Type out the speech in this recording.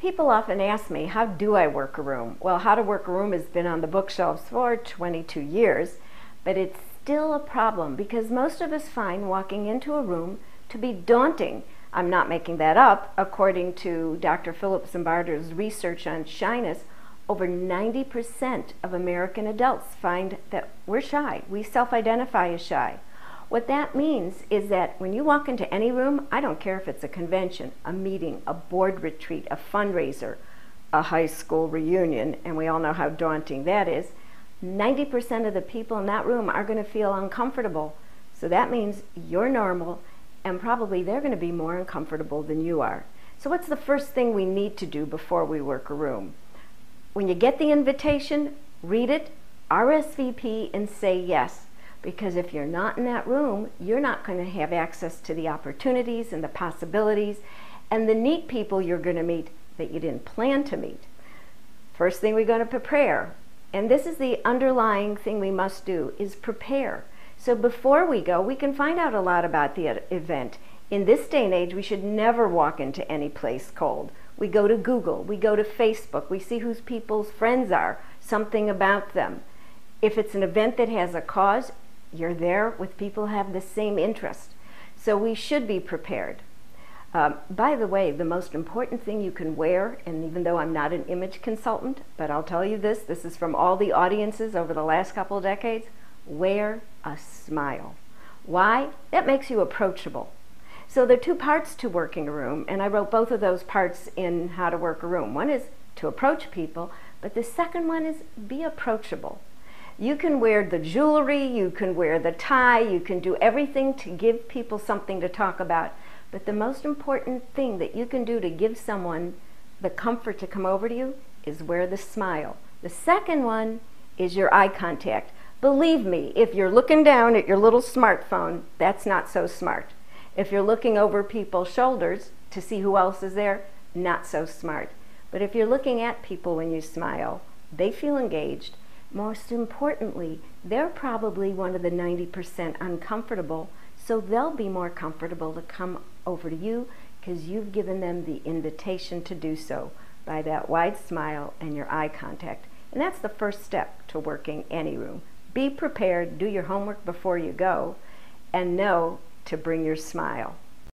People often ask me, how do I work a room? Well, How to Work a Room has been on the bookshelves for 22 years, but it's still a problem because most of us find walking into a room to be daunting. I'm not making that up. According to Dr. Philip Zimbardo's research on shyness, over 90% of American adults find that we're shy. We self-identify as shy. What that means is that when you walk into any room, I don't care if it's a convention, a meeting, a board retreat, a fundraiser, a high school reunion, and we all know how daunting that is, 90% of the people in that room are going to feel uncomfortable. So that means you're normal, and probably they're going to be more uncomfortable than you are. So what's the first thing we need to do before we work a room? When you get the invitation, read it, RSVP, and say yes. Because if you're not in that room, you're not going to have access to the opportunities and the possibilities and the neat people you're going to meet that you didn't plan to meet. First thing we're going to prepare. And this is the underlying thing we must do, is prepare. So before we go, we can find out a lot about the event. In this day and age, we should never walk into any place cold. We go to Google, we go to Facebook, we see who people's friends are, something about them. If it's an event that has a cause, you're there with people who have the same interest. So we should be prepared. By the way, the most important thing you can wear, and even though I'm not an image consultant, but I'll tell you this is from all the audiences over the last couple of decades, wear a smile. Why? That makes you approachable. So there are two parts to working a room, and I wrote both of those parts in How to Work a Room. One is to approach people, but the second one is be approachable. You can wear the jewelry, you can wear the tie, you can do everything to give people something to talk about. But the most important thing that you can do to give someone the comfort to come over to you is wear the smile. The second one is your eye contact. Believe me, if you're looking down at your little smartphone, that's not so smart. If you're looking over people's shoulders to see who else is there, not so smart. But if you're looking at people when you smile, they feel engaged. Most importantly, they're probably one of the 90% uncomfortable, so they'll be more comfortable to come over to you because you've given them the invitation to do so by that wide smile and your eye contact. And that's the first step to working any room. Be prepared, do your homework before you go, and know to bring your smile.